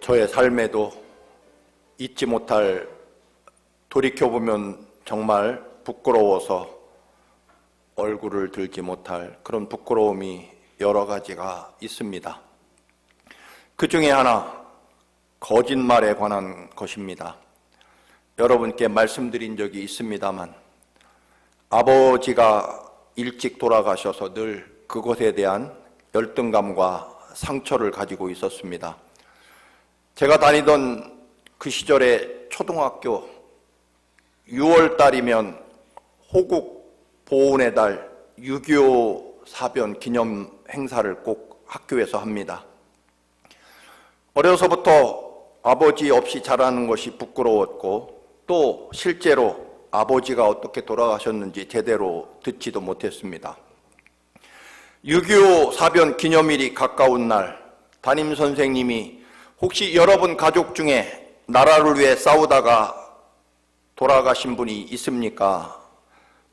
저의 삶에도 잊지 못할, 돌이켜보면 정말 부끄러워서 얼굴을 들지 못할 그런 부끄러움이 여러 가지가 있습니다. 그 중에 하나, 거짓말에 관한 것입니다. 여러분께 말씀드린 적이 있습니다만 아버지가 일찍 돌아가셔서 늘 그것에 대한 열등감과 상처를 가지고 있었습니다. 제가 다니던 그 시절에 초등학교 6월 달이면 호국 보훈의 달 6.25 사변 기념 행사를 꼭 학교에서 합니다. 어려서부터 아버지 없이 자라는 것이 부끄러웠고 또 실제로 아버지가 어떻게 돌아가셨는지 제대로 듣지도 못했습니다. 6.25 사변 기념일이 가까운 날, 담임선생님이 혹시 여러분 가족 중에 나라를 위해 싸우다가 돌아가신 분이 있습니까?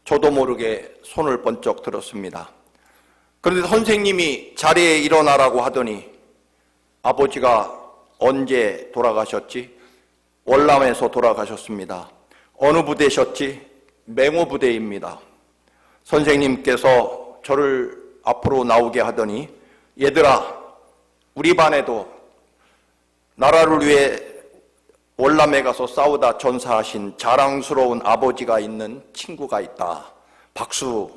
저도 모르게 손을 번쩍 들었습니다. 그런데 선생님이 자리에 일어나라고 하더니 아버지가 언제 돌아가셨지? 월남에서 돌아가셨습니다. 어느 부대셨지? 맹호부대입니다. 선생님께서 저를 앞으로 나오게 하더니 얘들아, 우리 반에도 나라를 위해 월남에 가서 싸우다 전사하신 자랑스러운 아버지가 있는 친구가 있다. 박수.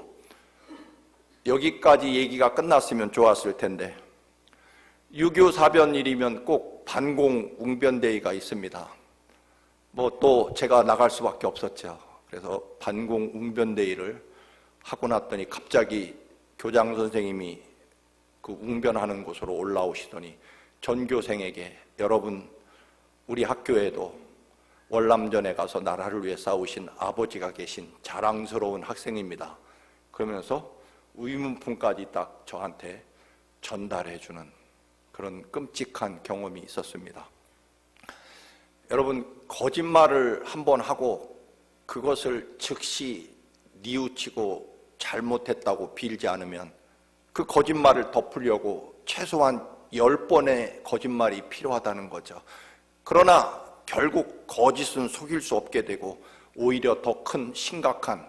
여기까지 얘기가 끝났으면 좋았을 텐데 6.25 사변일이면 꼭 반공 웅변대회가 있습니다. 또 제가 나갈 수밖에 없었죠. 그래서 반공 웅변대회를 하고 났더니 갑자기 교장 선생님이 그 웅변하는 곳으로 올라오시더니 전교생에게 여러분, 우리 학교에도 월남전에 가서 나라를 위해 싸우신 아버지가 계신 자랑스러운 학생입니다. 그러면서 의문품까지 딱 저한테 전달해주는 그런 끔찍한 경험이 있었습니다. 여러분, 거짓말을 한번 하고 그것을 즉시 뉘우치고 잘못했다고 빌지 않으면 그 거짓말을 덮으려고 최소한 10번의 거짓말이 필요하다는 거죠. 그러나 결국 거짓은 속일 수 없게 되고 오히려 더 큰 심각한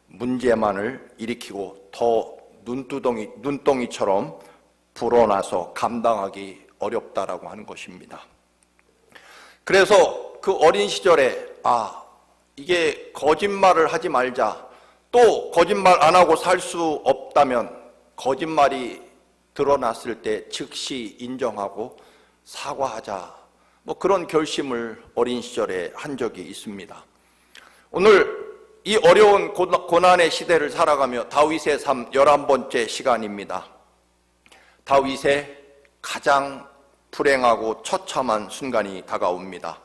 문제만을 일으키고 더 눈덩이처럼 불어나서 감당하기 어렵다라고 하는 것입니다. 그래서 그 어린 시절에 이게 거짓말을 하지 말자, 또 거짓말 안 하고 살 수 없다면 거짓말이 드러났을 때 즉시 인정하고 사과하자, 그런 결심을 어린 시절에 한 적이 있습니다. 오늘 이 어려운 고난의 시대를 살아가며 다윗의 삶 11번째 시간입니다. 다윗의 가장 불행하고 처참한 순간이 다가옵니다.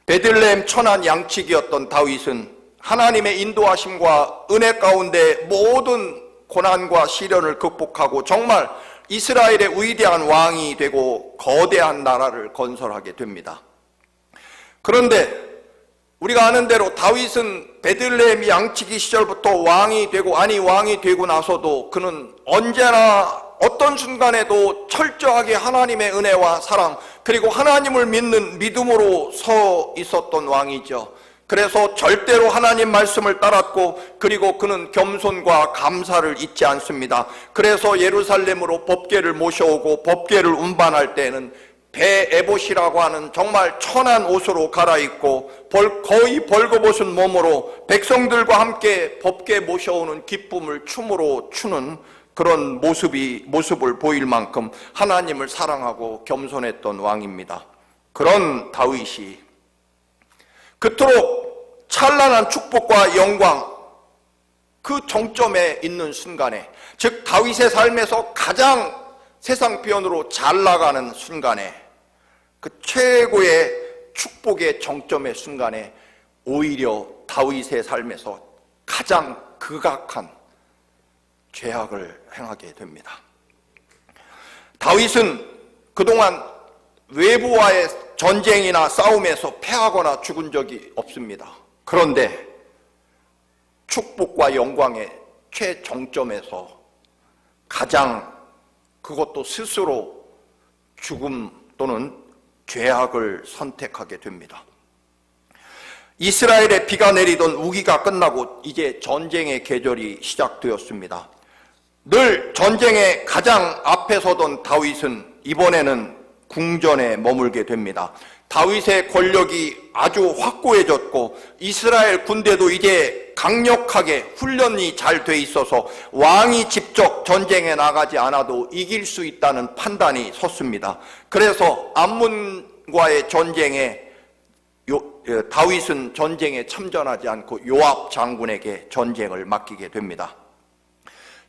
베들레헴 천한 양치기였던 다윗은 하나님의 인도하심과 은혜 가운데 모든 고난과 시련을 극복하고 정말 이스라엘의 위대한 왕이 되고 거대한 나라를 건설하게 됩니다. 그런데 우리가 아는 대로 다윗은 베들레헴 양치기 시절부터 왕이 되고 왕이 되고 나서도 그는 언제나 어떤 순간에도 철저하게 하나님의 은혜와 사랑, 그리고 하나님을 믿는 믿음으로 서 있었던 왕이죠. 그래서 절대로 하나님 말씀을 따랐고, 그리고 그는 겸손과 감사를 잊지 않습니다. 그래서 예루살렘으로 법궤를 모셔오고 법궤를 운반할 때는 베에봇이라고 하는 정말 천한 옷으로 갈아입고 거의 벌거벗은 몸으로 백성들과 함께 법궤 모셔오는 기쁨을 춤으로 추는 그런 모습을 보일 만큼 하나님을 사랑하고 겸손했던 왕입니다. 그런 다윗이 그토록 찬란한 축복과 영광, 그 정점에 있는 순간에, 즉 다윗의 삶에서 가장 세상 표현으로 잘 나가는 순간에, 그 최고의 축복의 정점의 순간에 오히려 다윗의 삶에서 가장 극악한 죄악을 행하게 됩니다. 다윗은 그동안 외부와의 전쟁이나 싸움에서 패하거나 죽은 적이 없습니다. 그런데 축복과 영광의 최정점에서 가장, 그것도 스스로 죽음 또는 죄악을 선택하게 됩니다. 이스라엘에 비가 내리던 우기가 끝나고 이제 전쟁의 계절이 시작되었습니다. 늘 전쟁의 가장 앞에 서던 다윗은 이번에는 궁전에 머물게 됩니다. 다윗의 권력이 아주 확고해졌고 이스라엘 군대도 이제 강력하게 훈련이 잘 돼 있어서 왕이 직접 전쟁에 나가지 않아도 이길 수 있다는 판단이 섰습니다. 그래서 암몬과의 전쟁에 다윗은 전쟁에 참전하지 않고 요압 장군에게 전쟁을 맡기게 됩니다.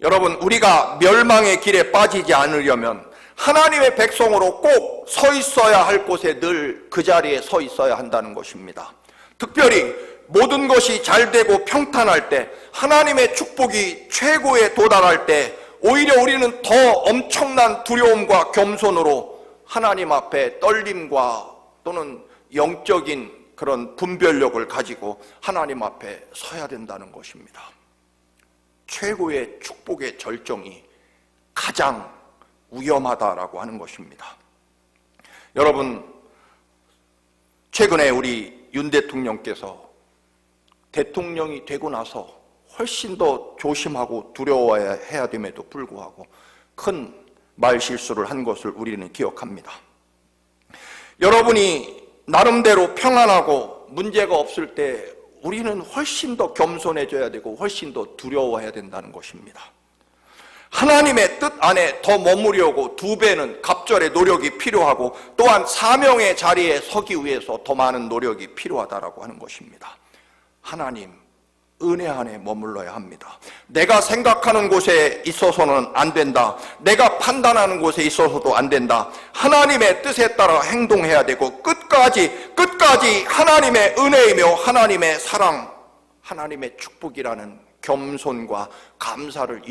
여러분, 우리가 멸망의 길에 빠지지 않으려면 하나님의 백성으로 꼭 서 있어야 할 곳에 늘 그 자리에 서 있어야 한다는 것입니다. 특별히 모든 것이 잘 되고 평탄할 때, 하나님의 축복이 최고에 도달할 때 오히려 우리는 더 엄청난 두려움과 겸손으로 하나님 앞에 떨림과 또는 영적인 그런 분별력을 가지고 하나님 앞에 서야 된다는 것입니다. 최고의 축복의 절정이 가장 위험하다라고 하는 것입니다. 여러분, 최근에 우리 윤 대통령께서 대통령이 되고 나서 훨씬 더 조심하고 두려워해야 됨에도 불구하고 큰 말실수를 한 것을 우리는 기억합니다. 여러분이 나름대로 평안하고 문제가 없을 때 우리는 훨씬 더 겸손해져야 되고 훨씬 더 두려워해야 된다는 것입니다. 하나님의 뜻 안에 더 머무려고 2배는 갑절의 노력이 필요하고 또한 사명의 자리에 서기 위해서 더 많은 노력이 필요하다라고 하는 것입니다. 하나님, 은혜 안에 머물러야 합니다. 내가 생각하는 곳에 있어서는 안 된다. 내가 판단하는 곳에 있어서도 안 된다. 하나님의 뜻에 따라 행동해야 되고 끝까지 하나님의 은혜이며 하나님의 사랑, 하나님의 축복이라는 겸손과 감사를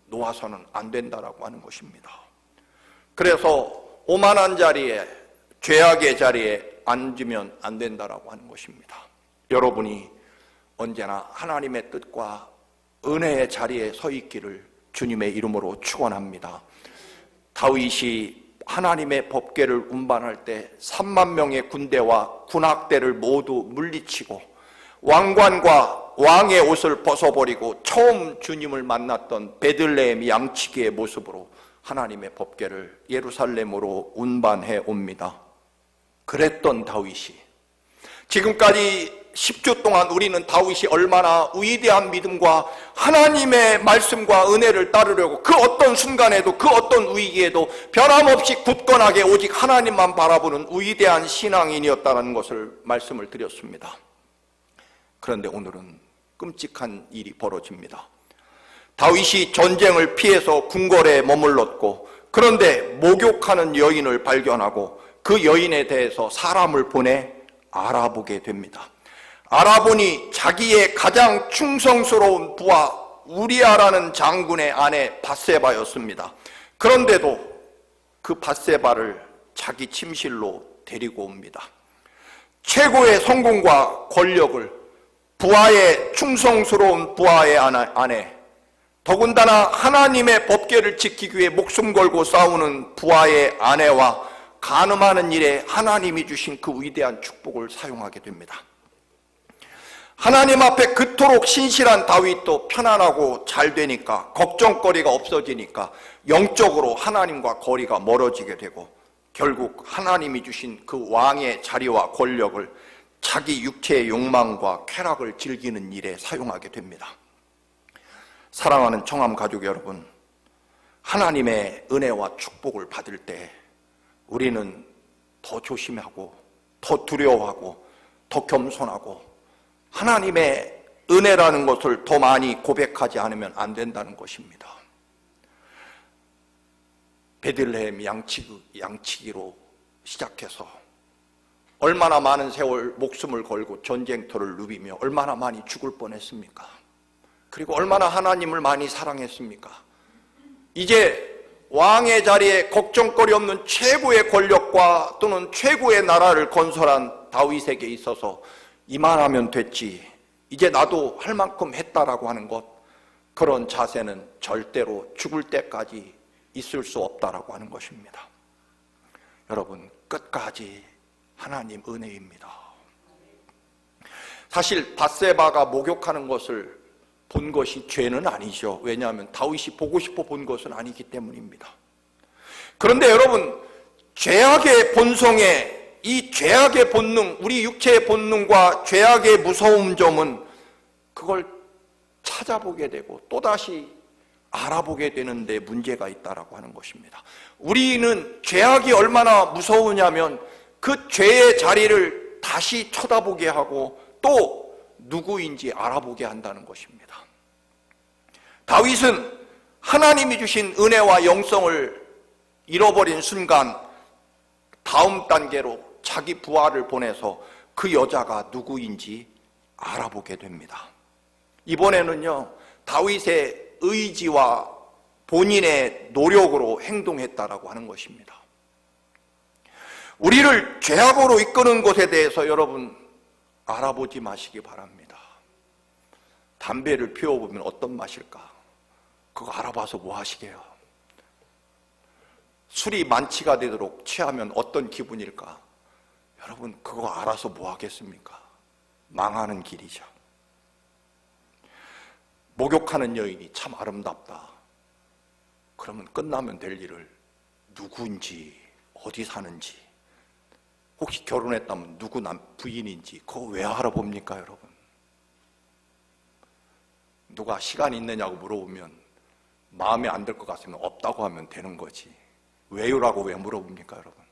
놓아서는 안 된다라고 하는 것입니다. 그래서 오만한 자리에, 죄악의 자리에 앉으면 안 된다라고 하는 것입니다. 여러분이 언제나 하나님의 뜻과 은혜의 자리에 서 있기를 주님의 이름으로 축원합니다. 다윗이 하나님의 법궤를 운반할 때 3만 명의 군대와 군악대를 모두 물리치고 왕관과 왕의 옷을 벗어버리고 처음 주님을 만났던 베들레헴 양치기의 모습으로 하나님의 법궤를 예루살렘으로 운반해 옵니다. 그랬던 다윗이 지금까지 10주 동안 우리는 다윗이 얼마나 위대한 믿음과 하나님의 말씀과 은혜를 따르려고 그 어떤 순간에도 그 어떤 위기에도 변함없이 굳건하게 오직 하나님만 바라보는 위대한 신앙인이었다는 것을 말씀을 드렸습니다. 그런데 오늘은 끔찍한 일이 벌어집니다. 다윗이 전쟁을 피해서 궁궐에 머물렀고 그런데 목욕하는 여인을 발견하고 그 여인에 대해서 사람을 보내 알아보게 됩니다. 알아보니 자기의 가장 충성스러운 부하 우리아라는 장군의 아내 밧세바였습니다. 그런데도 그 밧세바를 자기 침실로 데리고 옵니다. 최고의 성공과 권력을 부하의 충성스러운 부하의 아내, 더군다나 하나님의 법궤를 지키기 위해 목숨 걸고 싸우는 부하의 아내와 간음하는 일에 하나님이 주신 그 위대한 축복을 사용하게 됩니다. 하나님 앞에 그토록 신실한 다윗도 편안하고 잘 되니까, 걱정거리가 없어지니까 영적으로 하나님과 거리가 멀어지게 되고 결국 하나님이 주신 그 왕의 자리와 권력을 자기 육체의 욕망과 쾌락을 즐기는 일에 사용하게 됩니다. 사랑하는 청암 가족 여러분, 하나님의 은혜와 축복을 받을 때 우리는 더 조심하고 더 두려워하고 더 겸손하고 하나님의 은혜라는 것을 더 많이 고백하지 않으면 안 된다는 것입니다. 베들레헴 양치기로 시작해서 얼마나 많은 세월 목숨을 걸고 전쟁터를 누비며 얼마나 많이 죽을 뻔했습니까? 그리고 얼마나 하나님을 많이 사랑했습니까? 이제 왕의 자리에 걱정거리 없는 최고의 권력과 또는 최고의 나라를 건설한 다윗에게 있어서 이만하면 됐지, 이제 나도 할 만큼 했다라고 하는 것, 그런 자세는 절대로 죽을 때까지 있을 수 없다라고 하는 것입니다. 여러분, 끝까지 하나님 은혜입니다. 사실 밧세바가 목욕하는 것을 본 것이 죄는 아니죠. 왜냐하면 다윗이 보고 싶어 본 것은 아니기 때문입니다. 그런데 여러분, 죄악의 본성에 이 죄악의 본능, 우리 육체의 본능과 죄악의 무서운 점은 그걸 찾아보게 되고 또다시 알아보게 되는데 문제가 있다라고 하는 것입니다. 우리는 죄악이 얼마나 무서우냐면 그 죄의 자리를 다시 쳐다보게 하고 또 누구인지 알아보게 한다는 것입니다. 다윗은 하나님이 주신 은혜와 영성을 잃어버린 순간 다음 단계로 자기 부하를 보내서 그 여자가 누구인지 알아보게 됩니다. 이번에는요, 다윗의 의지와 본인의 노력으로 행동했다라고 하는 것입니다. 우리를 죄악으로 이끄는 것에 대해서 여러분 알아보지 마시기 바랍니다. 담배를 피워보면 어떤 맛일까? 그거 알아봐서 뭐 하시게요? 술이 만취가 되도록 취하면 어떤 기분일까? 여러분 그거 알아서 뭐 하겠습니까? 망하는 길이죠. 목욕하는 여인이 참 아름답다. 그러면 끝나면 될 일을 누구인지 어디 사는지 혹시 결혼했다면 누구 부인인지 그거 왜 알아봅니까 여러분? 누가 시간 있느냐고 물어보면 마음에 안 들 것 같으면 없다고 하면 되는 거지. 왜요라고 왜 물어봅니까 여러분?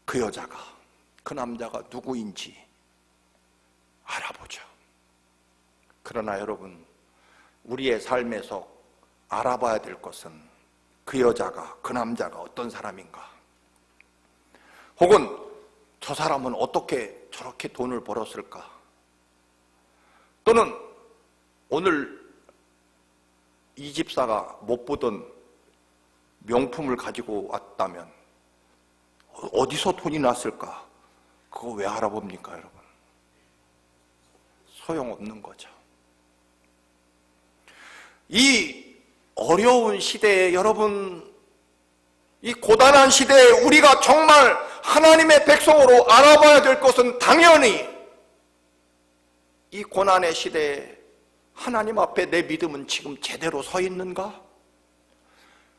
그 여자가 그 남자가 누구인지 알아보죠. 그러나 여러분 우리의 삶에서 알아봐야 될 것은 그 여자가 그 남자가 어떤 사람인가, 혹은 저 사람은 어떻게 저렇게 돈을 벌었을까, 또는 오늘 이 집사가 못 보던 명품을 가지고 왔다면 어디서 돈이 났을까? 그거 왜 알아봅니까 여러분? 소용없는 거죠. 이 어려운 시대에 여러분, 이 고단한 시대에 우리가 정말 하나님의 백성으로 알아봐야 될 것은 당연히 이 고난의 시대에 하나님 앞에 내 믿음은 지금 제대로 서 있는가?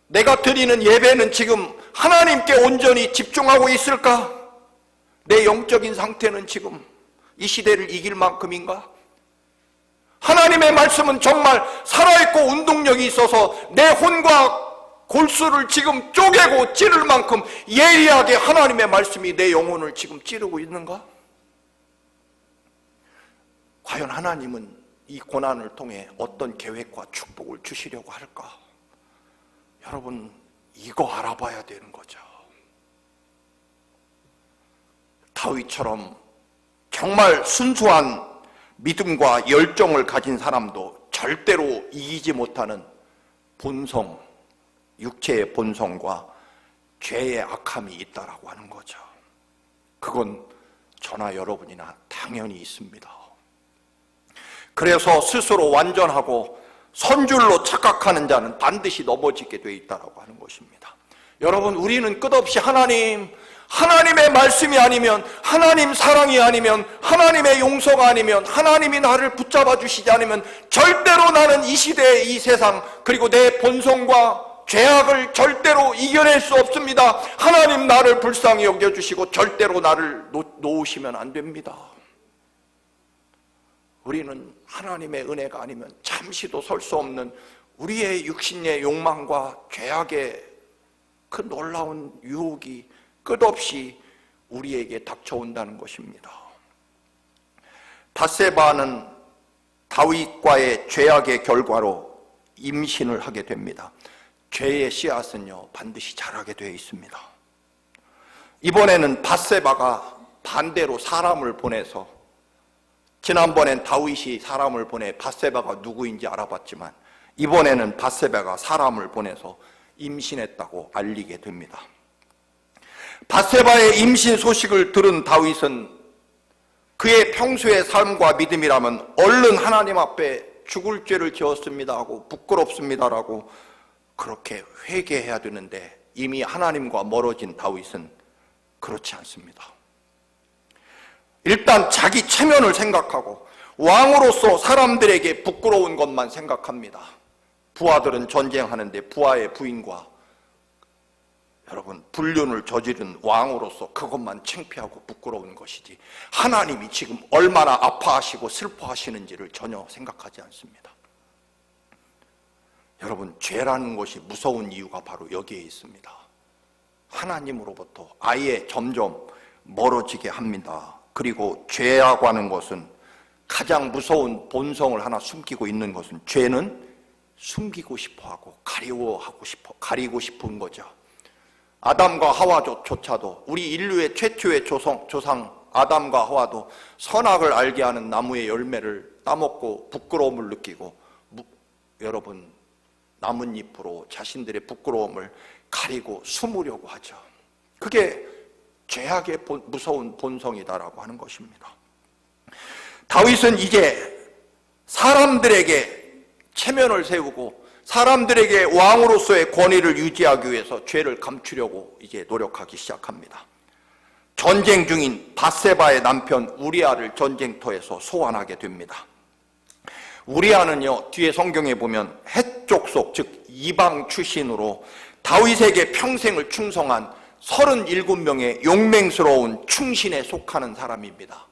내가 드리는 예배는 지금 하나님께 온전히 집중하고 있을까? 내 영적인 상태는 지금 이 시대를 이길 만큼인가? 하나님의 말씀은 정말 살아있고 운동력이 있어서 내 혼과 골수를 지금 쪼개고 찌를 만큼 예리하게 하나님의 말씀이 내 영혼을 지금 찌르고 있는가? 과연 하나님은 이 고난을 통해 어떤 계획과 축복을 주시려고 할까? 여러분 이거 알아봐야 되는 거죠. 다윗처럼 정말 순수한 믿음과 열정을 가진 사람도 절대로 이기지 못하는 본성, 육체의 본성과 죄의 악함이 있다라고 하는 거죠. 그건 저나 여러분이나 당연히 있습니다. 그래서 스스로 완전하고 선줄로 착각하는 자는 반드시 넘어지게 돼 있다라고 하는 것입니다. 여러분 우리는 끝없이 하나님의 말씀이 아니면, 하나님 사랑이 아니면, 하나님의 용서가 아니면, 하나님이 나를 붙잡아 주시지 않으면 절대로 나는 이 시대, 이 세상, 그리고 내 본성과 죄악을 절대로 이겨낼 수 없습니다. 하나님 나를 불쌍히 여겨주시고 절대로 나를 놓으시면 안 됩니다. 우리는 하나님의 은혜가 아니면 잠시도 설 수 없는 우리의 육신의 욕망과 죄악의 그 놀라운 유혹이 끝없이 우리에게 닥쳐온다는 것입니다. 밧세바는 다윗과의 죄악의 결과로 임신을 하게 됩니다. 죄의 씨앗은요 반드시 자라게 되어 있습니다. 이번에는 밧세바가 반대로 사람을 보내서, 지난번엔 다윗이 사람을 보내 밧세바가 누구인지 알아봤지만 이번에는 밧세바가 사람을 보내서 임신했다고 알리게 됩니다. 밧세바의 임신 소식을 들은 다윗은 그의 평소의 삶과 믿음이라면 얼른 하나님 앞에 죽을 죄를 지었습니다 하고 부끄럽습니다라고 그렇게 회개해야 되는데 이미 하나님과 멀어진 다윗은 그렇지 않습니다. 일단 자기 체면을 생각하고 왕으로서 사람들에게 부끄러운 것만 생각합니다. 부하들은 전쟁하는데 부하의 부인과 여러분 불륜을 저지른 왕으로서 그것만 창피하고 부끄러운 것이지 하나님이 지금 얼마나 아파하시고 슬퍼하시는지를 전혀 생각하지 않습니다. 여러분, 죄라는 것이 무서운 이유가 바로 여기에 있습니다. 하나님으로부터 아예 점점 멀어지게 합니다. 그리고 죄라고 하는 것은 가장 무서운 본성을 하나 숨기고 있는 것은 죄는 숨기고 싶어하고 가리고 싶은 거죠. 아담과 하와조차도 우리 인류의 최초의 조상 아담과 하와도 선악을 알게 하는 나무의 열매를 따먹고 부끄러움을 느끼고 여러분 나뭇잎으로 자신들의 부끄러움을 가리고 숨으려고 하죠. 그게 죄악의 무서운 본성이다라고 하는 것입니다. 다윗은 이제 사람들에게 체면을 세우고 사람들에게 왕으로서의 권위를 유지하기 위해서 죄를 감추려고 이제 노력하기 시작합니다. 전쟁 중인 밧세바의 남편 우리아를 전쟁터에서 소환하게 됩니다. 우리아는요, 뒤에 성경에 보면 헷 족속, 즉 이방 출신으로 다윗에게 평생을 충성한 37명의 용맹스러운 충신에 속하는 사람입니다.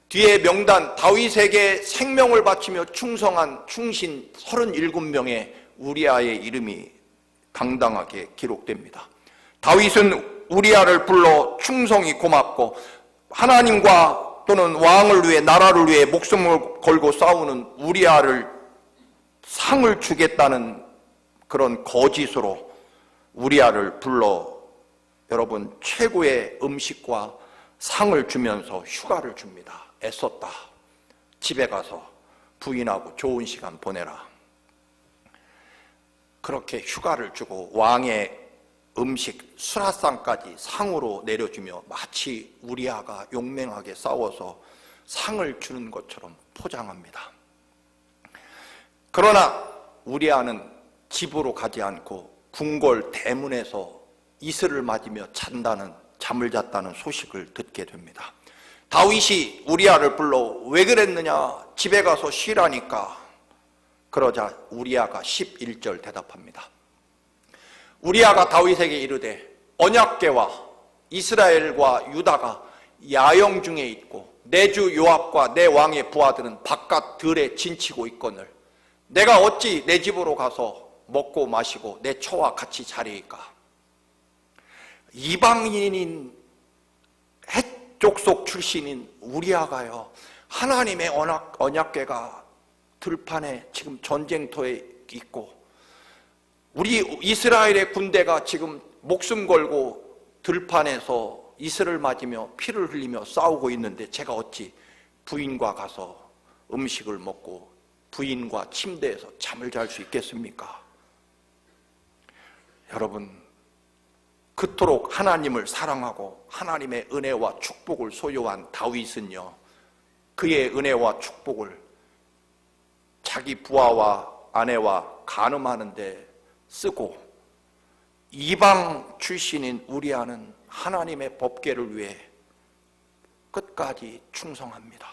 뒤에 명단, 다윗에게 생명을 바치며 충성한 충신 37명의 우리아의 이름이 당당하게 기록됩니다. 다윗은 우리아를 불러 충성이 고맙고 하나님과 또는 왕을 위해, 나라를 위해 목숨을 걸고 싸우는 우리아를 상을 주겠다는 그런 거짓으로 우리아를 불러 여러분 최고의 음식과 상을 주면서 휴가를 줍니다. 애썼다. 집에 가서 부인하고 좋은 시간 보내라. 그렇게 휴가를 주고 왕의 음식, 수라상까지 상으로 내려주며 마치 우리아가 용맹하게 싸워서 상을 주는 것처럼 포장합니다. 그러나 우리아는 집으로 가지 않고 궁궐 대문에서 이슬을 맞으며 잠을 잤다는 소식을 듣게 됩니다. 다윗이 우리아를 불러 왜 그랬느냐, 집에 가서 쉬라니까. 그러자 우리아가 11절 대답합니다. 우리아가 다윗에게 이르되 언약궤와 이스라엘과 유다가 야영 중에 있고 내 주 요압과 내 왕의 부하들은 바깥 들에 진치고 있거늘 내가 어찌 내 집으로 가서 먹고 마시고 내 처와 같이 자리이까. 이방인인 헷 족속 출신인 우리아가요, 하나님의 언약궤가 들판에 지금 전쟁터에 있고 우리 이스라엘의 군대가 지금 목숨 걸고 들판에서 이슬을 맞으며 피를 흘리며 싸우고 있는데 제가 어찌 부인과 가서 음식을 먹고 부인과 침대에서 잠을 잘 수 있겠습니까? 여러분, 그토록 하나님을 사랑하고 하나님의 은혜와 축복을 소유한 다윗은요, 그의 은혜와 축복을 자기 부하와 아내와 간음하는 데 쓰고 이방 출신인 우리아는 하나님의 법궤를 위해 끝까지 충성합니다.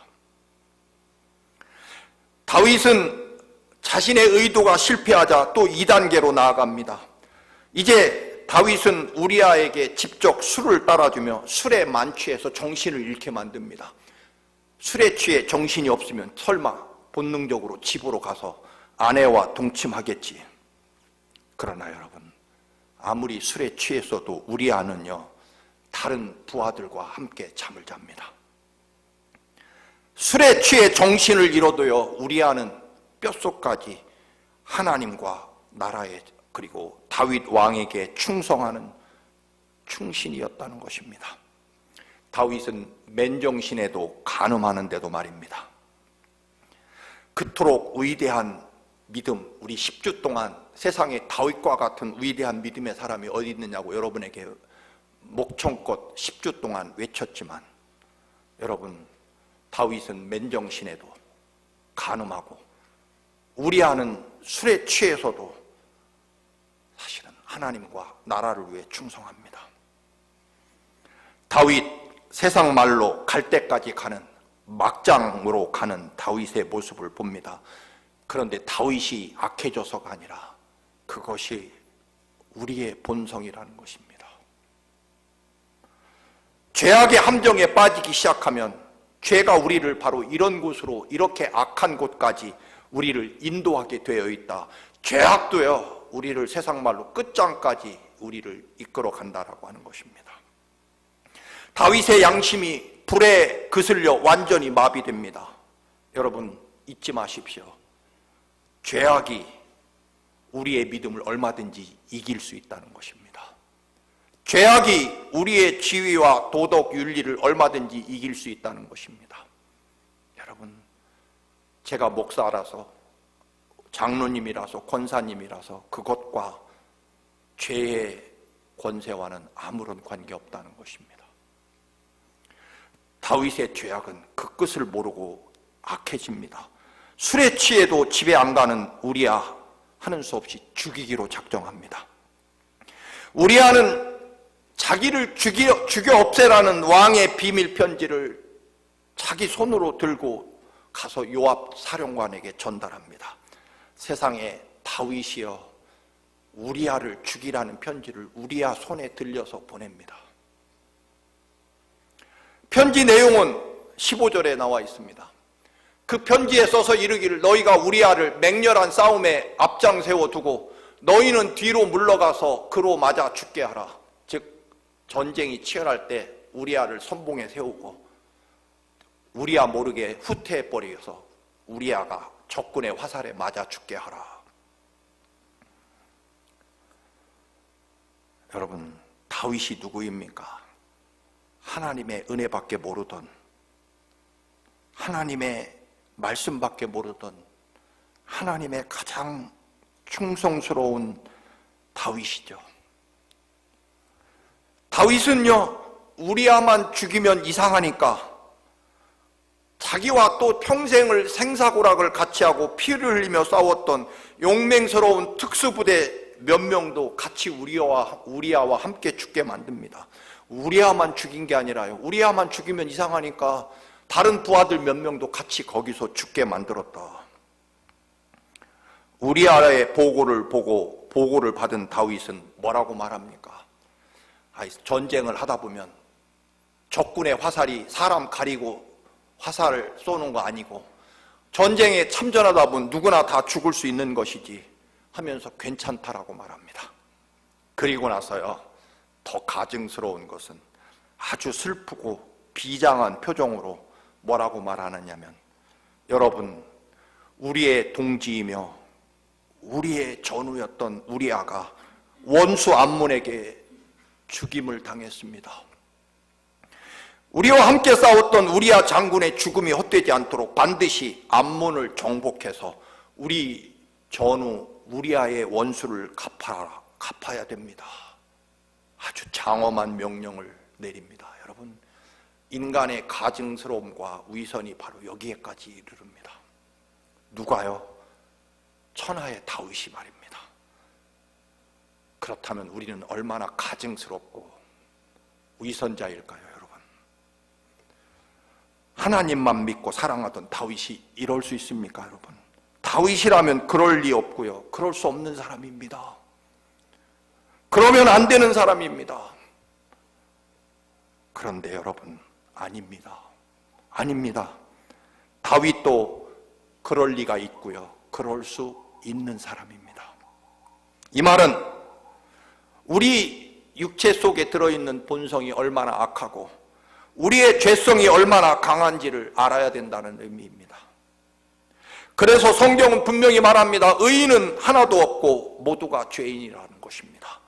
다윗은 자신의 의도가 실패하자 또 2단계로 나아갑니다. 이제 다윗은 우리아에게 직접 술을 따라주며 술에 만취해서 정신을 잃게 만듭니다. 술에 취해 정신이 없으면 설마 본능적으로 집으로 가서 아내와 동침하겠지. 그러나 여러분, 아무리 술에 취했어도 우리아는요, 다른 부하들과 함께 잠을 잡니다. 술에 취해 정신을 잃어도요, 우리아는 뼛속까지 하나님과 나라에 그리고 다윗 왕에게 충성하는 충신이었다는 것입니다. 다윗은 맨정신에도 간음하는데도 말입니다. 그토록 위대한 믿음, 우리 10주 동안 세상에 다윗과 같은 위대한 믿음의 사람이 어디 있느냐고 여러분에게 목청껏 10주 동안 외쳤지만 여러분, 다윗은 맨정신에도 간음하고 우리아는 술에 취해서도 사실은 하나님과 나라를 위해 충성합니다. 다윗, 세상 말로 갈 때까지 가는, 막장으로 가는 다윗의 모습을 봅니다. 그런데 다윗이 악해져서가 아니라 그것이 우리의 본성이라는 것입니다. 죄악의 함정에 빠지기 시작하면 죄가 우리를 바로 이런 곳으로, 이렇게 악한 곳까지 우리를 인도하게 되어 있다. 죄악도요, 우리를 세상 말로 끝장까지 우리를 이끌어 간다라고 하는 것입니다. 다윗의 양심이 불에 그슬려 완전히 마비됩니다. 여러분 잊지 마십시오. 죄악이 우리의 믿음을 얼마든지 이길 수 있다는 것입니다. 죄악이 우리의 지위와 도덕 윤리를 얼마든지 이길 수 있다는 것입니다. 여러분, 제가 목사라서, 장로님이라서, 권사님이라서 그것과 죄의 권세와는 아무런 관계없다는 것입니다. 다윗의 죄악은 그 끝을 모르고 악해집니다. 술에 취해도 집에 안 가는 우리야 하는 수 없이 죽이기로 작정합니다. 우리야는 자기를 죽여 없애라는 왕의 비밀 편지를 자기 손으로 들고 가서 요압 사령관에게 전달합니다. 세상에 다윗이여 우리야를 죽이라는 편지를 우리야 손에 들려서 보냅니다. 편지 내용은 15절에 나와 있습니다. 그 편지에 써서 이르기를 너희가 우리야를 맹렬한 싸움에 앞장 세워두고 너희는 뒤로 물러가서 그로 맞아 죽게 하라. 즉 전쟁이 치열할 때 우리야를 선봉에 세우고 우리야 모르게 후퇴해버려서 우리야가 적군의 화살에 맞아 죽게 하라. 여러분, 다윗이 누구입니까? 하나님의 은혜밖에 모르던, 하나님의 말씀밖에 모르던 하나님의 가장 충성스러운 다윗이죠. 다윗은요, 우리야만 죽이면 이상하니까 자기와 또 평생을 생사고락을 같이 하고 피를 흘리며 싸웠던 용맹스러운 특수부대 몇 명도 같이 우리야와 함께 죽게 만듭니다. 우리야만 죽인 게 아니라요, 우리야만 죽이면 이상하니까 다른 부하들 몇 명도 같이 거기서 죽게 만들었다. 우리야의 보고를 보고 보고를 받은 다윗은 뭐라고 말합니까? 전쟁을 하다 보면 적군의 화살이 사람 가리고 화살을 쏘는 거 아니고 전쟁에 참전하다 보면 누구나 다 죽을 수 있는 것이지 하면서 괜찮다라고 말합니다. 그리고 나서요, 더 가증스러운 것은 아주 슬프고 비장한 표정으로 뭐라고 말하느냐면, 여러분, 우리의 동지이며 우리의 전우였던 우리야가 원수 암몬에게 죽임을 당했습니다. 우리와 함께 싸웠던 우리야 장군의 죽음이 헛되지 않도록 반드시 암몬을 정복해서 우리 전우 우리야의 원수를 갚아야 됩니다. 아주 장엄한 명령을 내립니다. 여러분, 인간의 가증스러움과 위선이 바로 여기에까지 이르릅니다. 누가요? 천하의 다윗이 말입니다. 그렇다면 우리는 얼마나 가증스럽고 위선자일까요, 여러분? 하나님만 믿고 사랑하던 다윗이 이럴 수 있습니까, 여러분? 다윗이라면 그럴 리 없고요, 그럴 수 없는 사람입니다. 그러면 안 되는 사람입니다. 그런데 여러분, 아닙니다. 아닙니다. 다윗도 그럴 리가 있고요, 그럴 수 있는 사람입니다. 이 말은 우리 육체 속에 들어있는 본성이 얼마나 악하고 우리의 죄성이 얼마나 강한지를 알아야 된다는 의미입니다. 그래서 성경은 분명히 말합니다. 의인은 하나도 없고 모두가 죄인이라는 것입니다.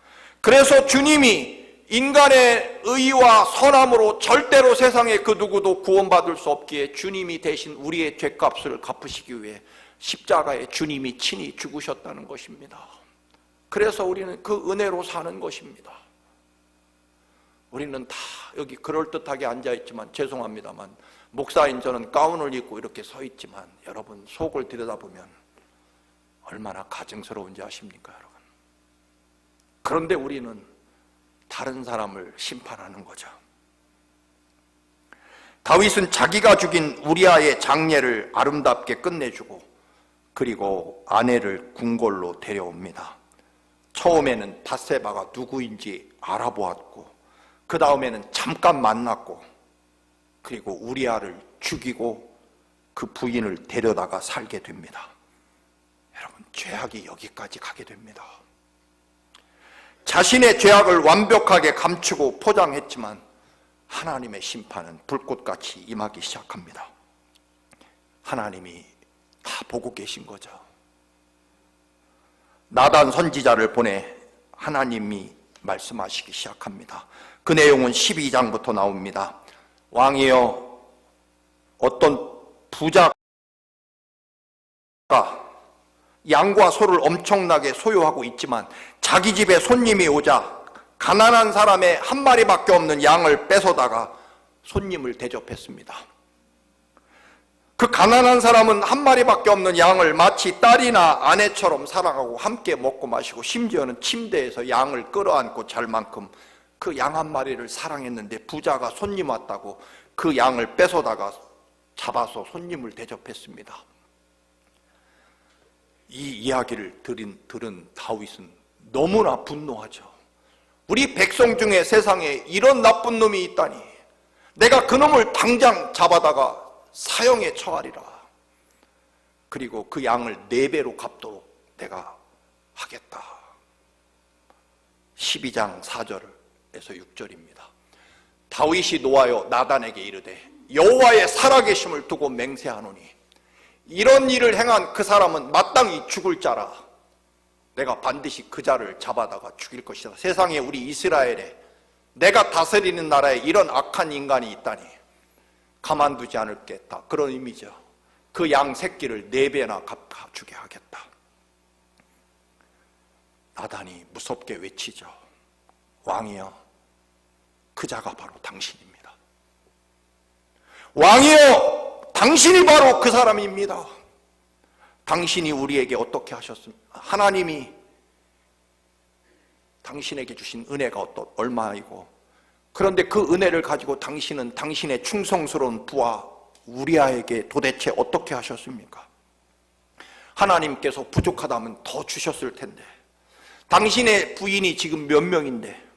그래서 주님이 인간의 의와 선함으로 절대로 세상에 그 누구도 구원받을 수 없기에 주님이 대신 우리의 죄값을 갚으시기 위해 십자가에 주님이 친히 죽으셨다는 것입니다. 그래서 우리는 그 은혜로 사는 것입니다. 우리는 다 여기 그럴듯하게 앉아있지만, 죄송합니다만 목사인 저는 가운을 입고 이렇게 서 있지만 여러분 속을 들여다보면 얼마나 가증스러운지 아십니까, 여러분? 그런데 우리는 다른 사람을 심판하는 거죠. 다윗은 자기가 죽인 우리아의 장례를 아름답게 끝내주고 그리고 아내를 궁궐로 데려옵니다. 처음에는 밧세바가 누구인지 알아보았고 그 다음에는 잠깐 만났고 그리고 우리아를 죽이고 그 부인을 데려다가 살게 됩니다. 여러분, 죄악이 여기까지 가게 됩니다. 자신의 죄악을 완벽하게 감추고 포장했지만 하나님의 심판은 불꽃같이 임하기 시작합니다. 하나님이 다 보고 계신 거죠. 나단 선지자를 보내 하나님이 말씀하시기 시작합니다. 그 내용은 12장부터 나옵니다. 왕이여, 어떤 부자가 양과 소를 엄청나게 소유하고 있지만 자기 집에 손님이 오자 가난한 사람의 한 마리밖에 없는 양을 뺏어다가 손님을 대접했습니다. 그 가난한 사람은 한 마리밖에 없는 양을 마치 딸이나 아내처럼 사랑하고 함께 먹고 마시고 심지어는 침대에서 양을 끌어안고 잘 만큼 그 양 한 마리를 사랑했는데 부자가 손님 왔다고 그 양을 뺏어다가 잡아서 손님을 대접했습니다. 이 이야기를 들은 다윗은 너무나 분노하죠. 우리 백성 중에 세상에 이런 나쁜 놈이 있다니, 내가 그 놈을 당장 잡아다가 사형에 처하리라. 그리고 그 양을 4배로 갚도록 내가 하겠다. 12장 4절에서 6절입니다. 다윗이 노하여 나단에게 이르되 여호와의 살아계심을 두고 맹세하노니 이런 일을 행한 그 사람은 마땅히 죽을 자라. 내가 반드시 그 자를 잡아다가 죽일 것이다. 세상에 우리 이스라엘에, 내가 다스리는 나라에 이런 악한 인간이 있다니 가만두지 않을겠다. 그런 의미죠. 그 양 새끼를 4배나 갚아주게 하겠다. 나단이 무섭게 외치죠. 왕이여, 그 자가 바로 당신입니다. 왕이여, 당신이 바로 그 사람입니다. 당신이 우리에게 어떻게 하셨습니까? 하나님이 당신에게 주신 은혜가 얼마이고, 그런데 그 은혜를 가지고 당신은 당신의 충성스러운 부하 우리아에게 도대체 어떻게 하셨습니까? 하나님께서 부족하다면 더 주셨을 텐데, 당신의 부인이 지금 몇 명인데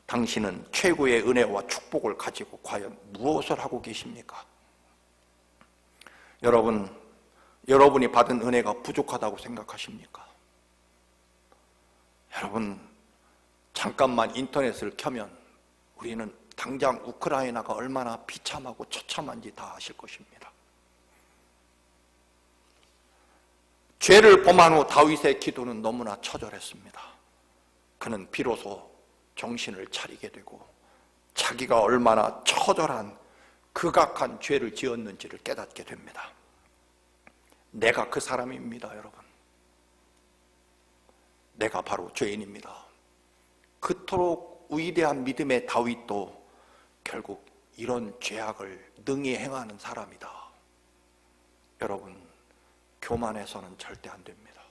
당신은 최고의 은혜와 축복을 가지고 과연 무엇을 하고 계십니까? 여러분이 받은 은혜가 부족하다고 생각하십니까? 여러분, 잠깐만 인터넷을 켜면 우리는 당장 우크라이나가 얼마나 비참하고 처참한지 다 아실 것입니다. 죄를 범한 후 다윗의 기도는 너무나 처절했습니다. 그는 비로소 정신을 차리게 되고 자기가 얼마나 처절한 극악한 죄를 지었는지를 깨닫게 됩니다. 내가 그 사람입니다, 여러분. 내가 바로 죄인입니다. 그토록 위대한 믿음의 다윗도 결국 이런 죄악을 능히 행하는 사람이다. 여러분, 교만해서는 절대 안 됩니다.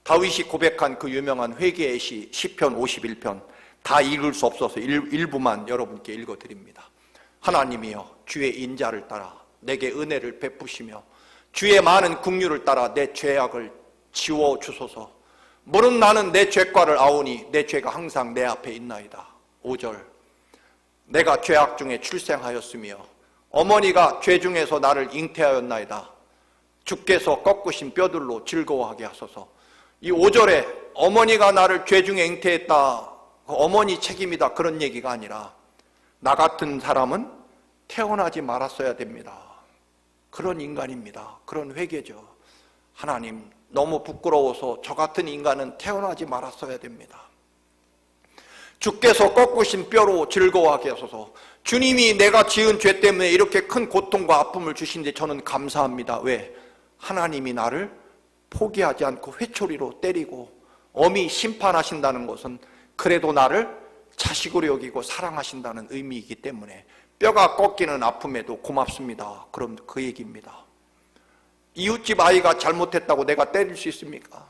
다윗이 고백한 그 유명한 회개의 시 시편 51편, 다 읽을 수 없어서 일부만 여러분께 읽어드립니다. 하나님이여, 주의 인자를 따라 내게 은혜를 베푸시며 주의 많은 긍휼을 따라 내 죄악을 지워주소서. 물은 나는 내 죄과를 아오니 내 죄가 항상 내 앞에 있나이다. 5절, 내가 죄악 중에 출생하였으며 어머니가 죄 중에서 나를 잉태하였나이다. 주께서 꺾으신 뼈들로 즐거워하게 하소서. 이 5절에 어머니가 나를 죄 중에 잉태했다, 어머니 책임이다, 그런 얘기가 아니라 나 같은 사람은 태어나지 말았어야 됩니다. 그런 인간입니다. 그런 회개죠. 하나님, 너무 부끄러워서 저 같은 인간은 태어나지 말았어야 됩니다. 주께서 꺾으신 뼈로 즐거워하게 하소서. 주님이 내가 지은 죄 때문에 이렇게 큰 고통과 아픔을 주신데 저는 감사합니다. 왜? 하나님이 나를 포기하지 않고 회초리로 때리고 엄히 심판하신다는 것은 그래도 나를 자식으로 여기고 사랑하신다는 의미이기 때문에 뼈가 꺾이는 아픔에도 고맙습니다. 그럼 그 얘기입니다. 이웃집 아이가 잘못했다고 내가 때릴 수 있습니까?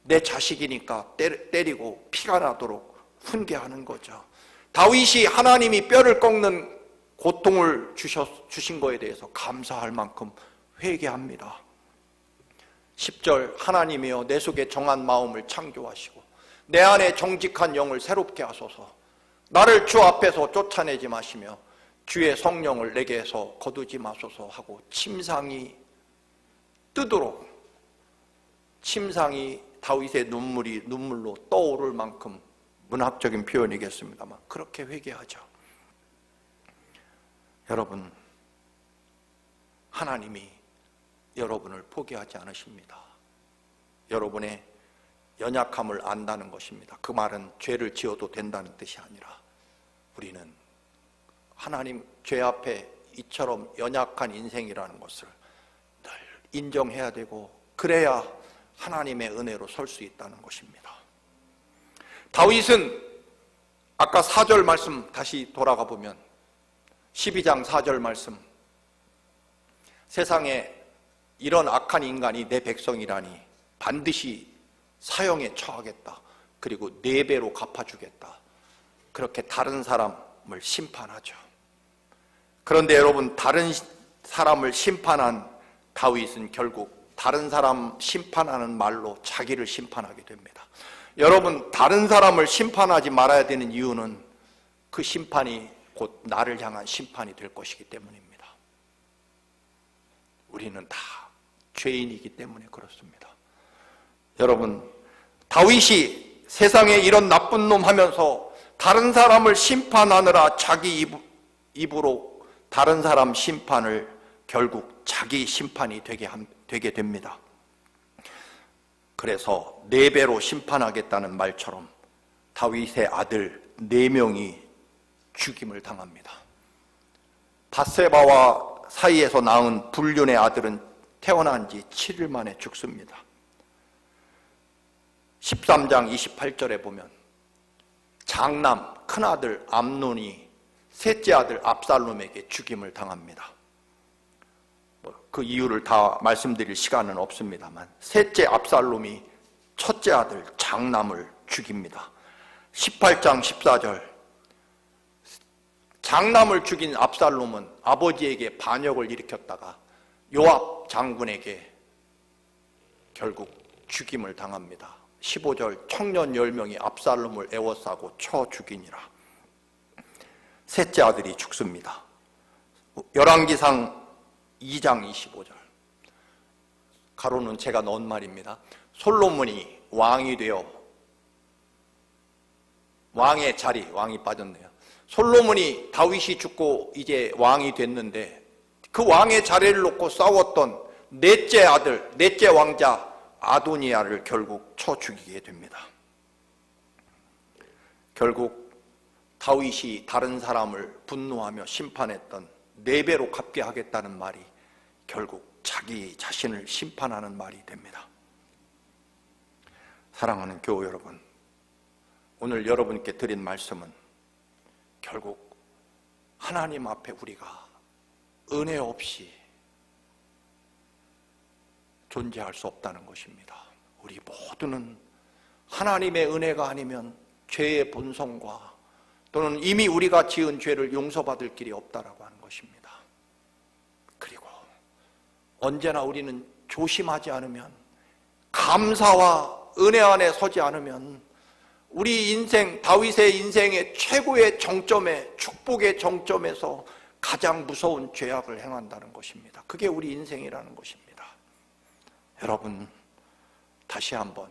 내 자식이니까 때리고 피가 나도록 훈계하는 거죠. 다윗이 하나님이 뼈를 꺾는 고통을 주신 거에 대해서 감사할 만큼 회개합니다. 10절 하나님이여 내 속에 정한 마음을 창조하시고 내 안에 정직한 영을 새롭게 하소서. 나를 주 앞에서 쫓아내지 마시며 주의 성령을 내게서 거두지 마소서 하고 침상이 뜨도록, 침상이 다윗의 눈물로 떠오를 만큼, 문학적인 표현이겠습니다만 그렇게 회개하죠. 여러분, 하나님이 여러분을 포기하지 않으십니다. 여러분의 연약함을 안다는 것입니다. 그 말은 죄를 지어도 된다는 뜻이 아니라 우리는 하나님 죄 앞에 이처럼 연약한 인생이라는 것을 늘 인정해야 되고, 그래야 하나님의 은혜로 설 수 있다는 것입니다. 다윗은 아까 4절 말씀 다시 돌아가 보면 12장 4절 말씀, 세상에 이런 악한 인간이 내 백성이라니 반드시 사형에 처하겠다. 그리고 4배로 갚아주겠다. 그렇게 다른 사람을 심판하죠. 그런데 여러분, 다른 사람을 심판한 다윗은 결국 다른 사람 심판하는 말로 자기를 심판하게 됩니다. 여러분, 다른 사람을 심판하지 말아야 되는 이유는 그 심판이 곧 나를 향한 심판이 될 것이기 때문입니다. 우리는 다 죄인이기 때문에 그렇습니다. 여러분, 다윗이 세상에 이런 나쁜 놈 하면서 다른 사람을 심판하느라 자기 입으로 다른 사람 심판을 결국 자기 심판이 되게 됩니다. 그래서 4배로 심판하겠다는 말처럼 다윗의 아들 4명이 죽임을 당합니다. 밧세바와 사이에서 낳은 불륜의 아들은 태어난 지 7일 만에 죽습니다. 13장 28절에 보면 장남 큰아들 암논이 셋째 아들 압살롬에게 죽임을 당합니다. 그 이유를 다 말씀드릴 시간은 없습니다만 셋째 압살롬이 첫째 아들 장남을 죽입니다. 18장 14절, 장남을 죽인 압살롬은 아버지에게 반역을 일으켰다가 요압 장군에게 결국 죽임을 당합니다. 15절, 청년 10명이 압살롬을 에워싸고 쳐 죽이니라. 셋째 아들이 죽습니다. 열왕기상 2장 25절, 가로는 제가 넣은 말입니다. 솔로몬이 왕이 되어 왕의 자리, 왕이 빠졌네요. 솔로몬이 다윗이 죽고 이제 왕이 됐는데 그 왕의 자리를 놓고 싸웠던 넷째 아들, 넷째 왕자 아도니아를 결국 쳐 죽이게 됩니다. 결국 다윗이 다른 사람을 분노하며 심판했던 4배로 갚게 하겠다는 말이 결국 자기 자신을 심판하는 말이 됩니다. 사랑하는 교우 여러분, 오늘 여러분께 드린 말씀은 결국 하나님 앞에 우리가 은혜 없이 존재할 수 없다는 것입니다. 우리 모두는 하나님의 은혜가 아니면 죄의 본성과 또는 이미 우리가 지은 죄를 용서받을 길이 없다라고 하는 것입니다. 그리고 언제나 우리는 조심하지 않으면, 감사와 은혜 안에 서지 않으면 우리 인생, 다윗의 인생의 최고의 정점에, 축복의 정점에서 가장 무서운 죄악을 행한다는 것입니다. 그게 우리 인생이라는 것입니다. 여러분, 다시 한번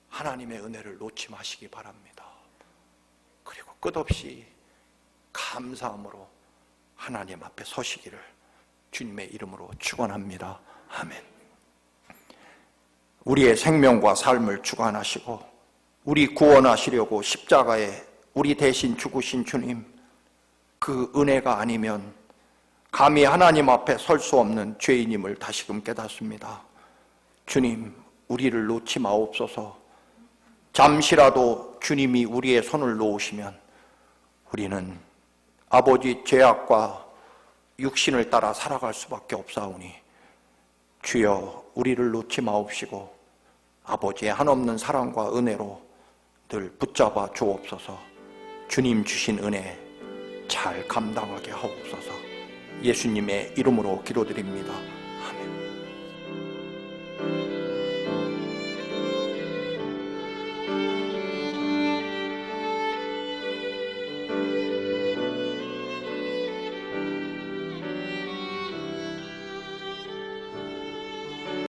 하나님의 은혜를 놓지 마시기 바랍니다. 그리고 끝없이 감사함으로 하나님 앞에 서시기를 주님의 이름으로 축원합니다. 아멘. 우리의 생명과 삶을 주관하시고 우리 구원하시려고 십자가에 우리 대신 죽으신 주님, 그 은혜가 아니면 감히 하나님 앞에 설 수 없는 죄인임을 다시금 깨닫습니다. 주님, 우리를 놓지 마옵소서. 잠시라도 주님이 우리의 손을 놓으시면 우리는 아버지 죄악과 육신을 따라 살아갈 수밖에 없사오니 주여, 우리를 놓지 마옵시고 아버지의 한없는 사랑과 은혜로 늘 붙잡아 주옵소서. 주님 주신 은혜 잘 감당하게 하옵소서. 예수님의 이름으로 기도드립니다. 아멘.